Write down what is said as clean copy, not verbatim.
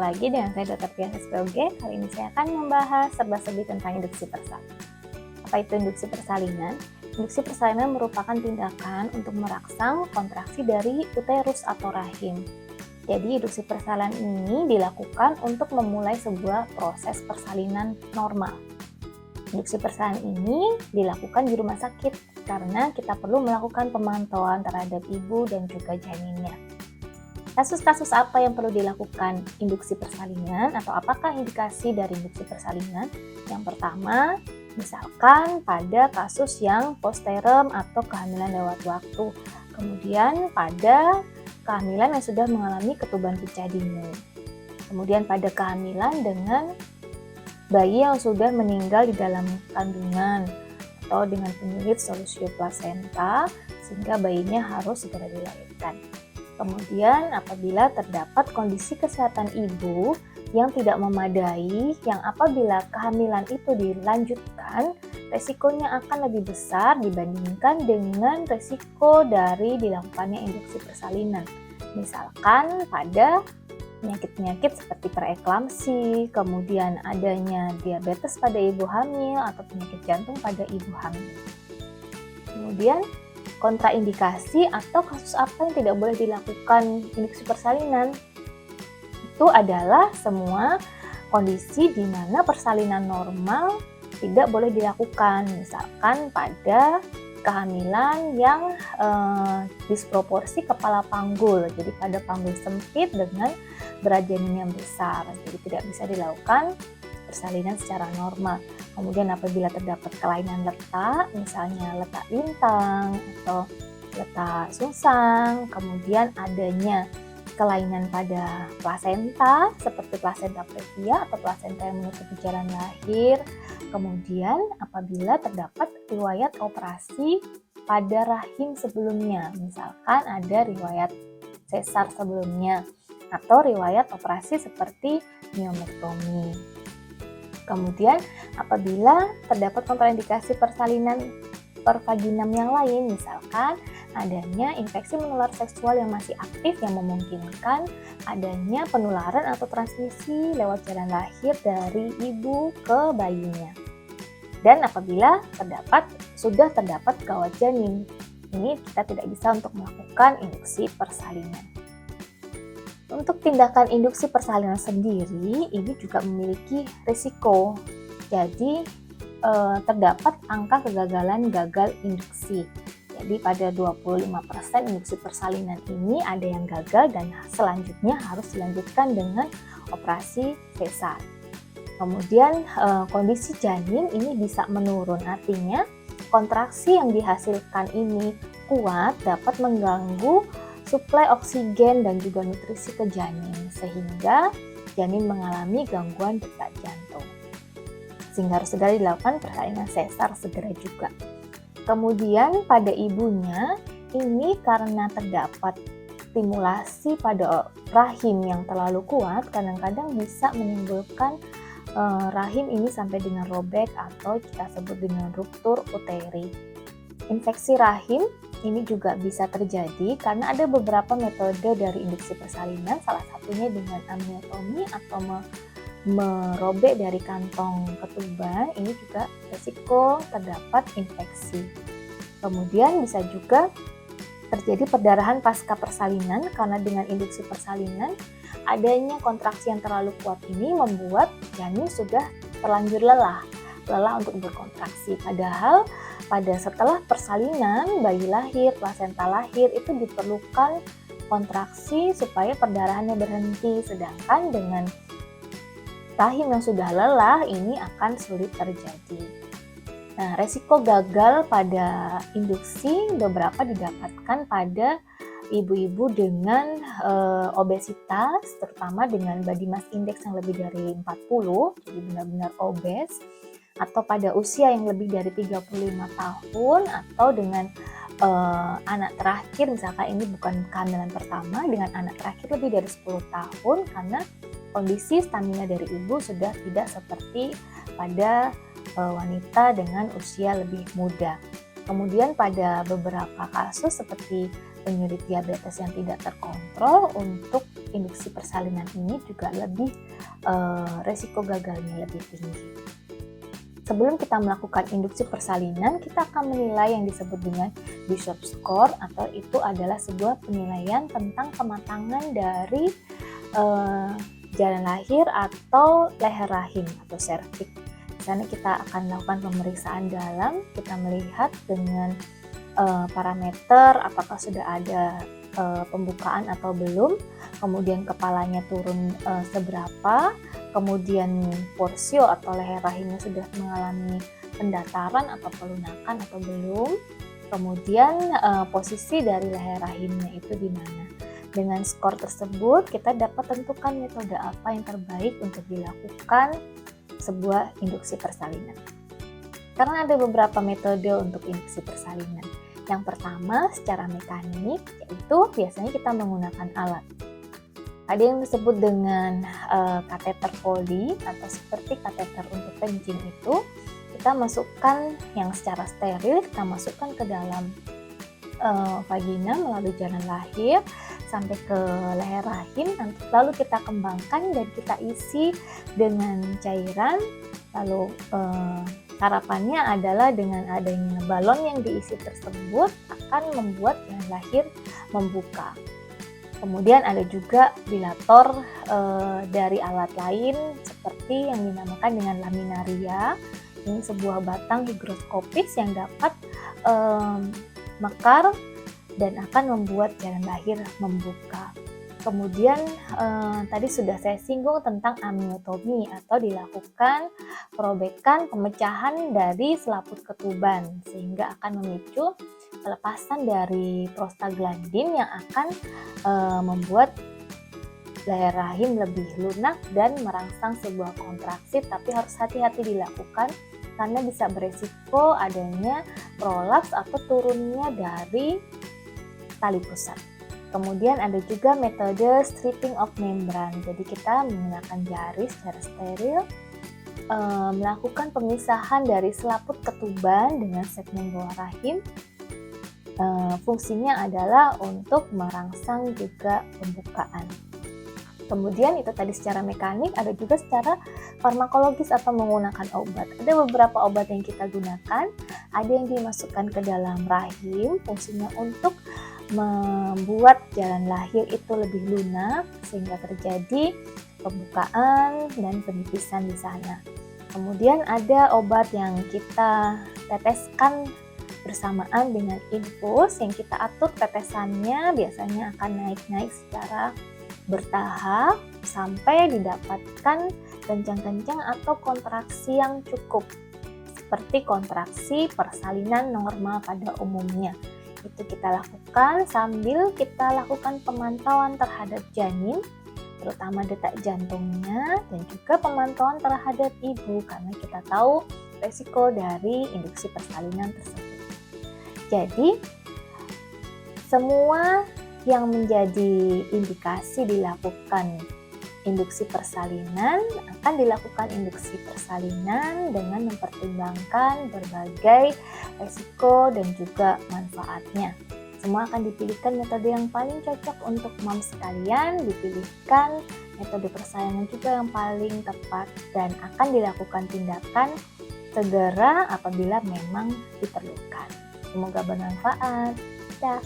lagi dengan saya Dr. Tias SPOG. Kali ini saya akan membahas serba-serbi tentang induksi persalinan. Apa itu induksi persalinan? Induksi persalinan merupakan tindakan untuk merangsang kontraksi dari uterus atau rahim. Jadi induksi persalinan ini dilakukan untuk memulai sebuah proses persalinan normal. Induksi persalinan ini dilakukan di rumah sakit karena kita perlu melakukan pemantauan terhadap ibu dan juga janinnya. Kasus-kasus apa yang perlu dilakukan induksi persalinan atau apakah indikasi dari induksi persalinan? Yang pertama, misalkan pada kasus yang postpartum atau kehamilan lewat waktu. Kemudian pada kehamilan yang sudah mengalami ketuban pecah dini. Kemudian pada kehamilan dengan bayi yang sudah meninggal di dalam kandungan atau dengan penyakit solusio plasenta sehingga bayinya harus segera dilahirkan. Kemudian apabila terdapat kondisi kesehatan ibu yang tidak memadai, yang apabila kehamilan itu dilanjutkan, resikonya akan lebih besar dibandingkan dengan resiko dari dilakukannya induksi persalinan. Misalkan pada penyakit-penyakit seperti preeklamsi, kemudian adanya diabetes pada ibu hamil atau penyakit jantung pada ibu hamil. Kemudian kontraindikasi atau kasus apa yang tidak boleh dilakukan induksi persalinan itu adalah semua kondisi di mana persalinan normal tidak boleh dilakukan, misalkan pada kehamilan yang disproporsi kepala panggul, jadi pada panggul sempit dengan berat janin yang besar, jadi tidak bisa dilakukan persalinan secara normal. Kemudian apabila terdapat kelainan letak, misalnya letak lintang atau letak sungsang, kemudian adanya kelainan pada plasenta seperti plasenta previa atau plasenta yang menutupi jalan lahir. Kemudian apabila terdapat riwayat operasi pada rahim sebelumnya, misalkan ada riwayat sesar sebelumnya atau riwayat operasi seperti miomektomi. Kemudian apabila terdapat kontraindikasi persalinan pervaginam yang lain, misalkan adanya infeksi menular seksual yang masih aktif yang memungkinkan adanya penularan atau transmisi lewat jalan lahir dari ibu ke bayinya. Dan apabila sudah terdapat gawat janin, ini kita tidak bisa untuk melakukan induksi persalinan. Untuk tindakan induksi persalinan sendiri, ini juga memiliki risiko. Jadi, terdapat angka kegagalan gagal induksi. Jadi, pada 25% induksi persalinan ini ada yang gagal dan selanjutnya harus dilanjutkan dengan operasi sesar. Kemudian, kondisi janin ini bisa menurun, artinya kontraksi yang dihasilkan ini kuat dapat mengganggu suplai oksigen dan juga nutrisi ke janin sehingga janin mengalami gangguan detak jantung. Sehingga harus segera dilakukan persalinan sesar segera juga. Kemudian pada ibunya ini karena terdapat stimulasi pada rahim yang terlalu kuat kadang-kadang bisa menimbulkan rahim ini sampai dengan robek atau kita sebut dengan ruptur uteri. Infeksi rahim ini juga bisa terjadi karena ada beberapa metode dari induksi persalinan, salah satunya dengan amniotomi atau merobek dari kantong ketuban, ini juga risiko terdapat infeksi. Kemudian bisa juga terjadi perdarahan pasca persalinan karena dengan induksi persalinan adanya kontraksi yang terlalu kuat ini membuat janin sudah terlanjur lelah untuk berkontraksi. Padahal setelah persalinan, bayi lahir, plasenta lahir itu diperlukan kontraksi supaya perdarahannya berhenti. Sedangkan dengan rahim yang sudah lelah, ini akan sulit terjadi. Nah, resiko gagal pada induksi beberapa didapatkan pada ibu-ibu dengan obesitas, terutama dengan body mass index yang lebih dari 40, jadi benar-benar obes, atau pada usia yang lebih dari 35 tahun, atau dengan anak terakhir, misalkan ini bukan kehamilan pertama, dengan anak terakhir lebih dari 10 tahun karena kondisi stamina dari ibu sudah tidak seperti pada wanita dengan usia lebih muda. Kemudian pada beberapa kasus seperti penyakit diabetes yang tidak terkontrol, untuk induksi persalinan ini juga lebih resiko gagalnya lebih tinggi. Sebelum kita melakukan induksi persalinan, kita akan menilai yang disebut dengan Bishop score, atau itu adalah sebuah penilaian tentang kematangan dari jalan lahir atau leher rahim atau serviks. Di sana kita akan melakukan pemeriksaan dalam, kita melihat dengan parameter apakah sudah ada pembukaan atau belum, kemudian kepalanya turun seberapa, kemudian porsio atau leher rahimnya sudah mengalami pendataran atau pelunakan atau belum, kemudian posisi dari leher rahimnya itu di mana. Dengan skor tersebut kita dapat tentukan metode apa yang terbaik untuk dilakukan sebuah induksi persalinan. Karena ada beberapa metode untuk induksi persalinan. Yang pertama secara mekanik, yaitu biasanya kita menggunakan alat. Ada yang disebut dengan kateter Foley atau seperti kateter untuk kencing itu, kita masukkan yang secara steril, kita masukkan ke dalam vagina melalui jalan lahir sampai ke leher rahim, lalu kita kembangkan dan kita isi dengan cairan, lalu harapannya adalah dengan adanya balon yang diisi tersebut akan membuat jalan lahir membuka. Kemudian ada juga dilator dari alat lain seperti yang dinamakan dengan laminaria. Ini sebuah batang higroskopis yang dapat mekar dan akan membuat jalan lahir membuka. Kemudian tadi sudah saya singgung tentang amniotomi atau dilakukan perobekan pemecahan dari selaput ketuban sehingga akan memicu pelepasan dari prostaglandin yang akan membuat leher rahim lebih lunak dan merangsang sebuah kontraksi, tapi harus hati-hati dilakukan karena bisa beresiko adanya prolaps atau turunnya dari tali pusat. Kemudian ada juga metode stripping of membran. Jadi kita menggunakan jari secara steril, melakukan pemisahan dari selaput ketuban dengan segmen bawah rahim. Fungsinya adalah untuk merangsang juga pembukaan. Kemudian itu tadi secara mekanik, ada juga secara farmakologis atau menggunakan obat. Ada beberapa obat yang kita gunakan, ada yang dimasukkan ke dalam rahim, fungsinya untuk membuat jalan lahir itu lebih lunak sehingga terjadi pembukaan dan penipisan di sana. Kemudian ada obat yang kita teteskan bersamaan dengan infus yang kita atur tetesannya, biasanya akan naik-naik secara bertahap sampai didapatkan kencang-kencang atau kontraksi yang cukup seperti kontraksi persalinan normal pada umumnya. Itu kita lakukan sambil kita lakukan pemantauan terhadap janin, terutama detak jantungnya, dan juga pemantauan terhadap ibu karena kita tahu resiko dari induksi persalinan tersebut. Jadi semua yang menjadi indikasi dilakukan induksi persalinan akan dilakukan induksi persalinan dengan mempertimbangkan berbagai resiko dan juga manfaatnya. Semua akan dipilihkan metode yang paling cocok untuk mom sekalian, dipilihkan metode persalinan juga yang paling tepat dan akan dilakukan tindakan segera apabila memang diperlukan. Semoga bermanfaat. Dah.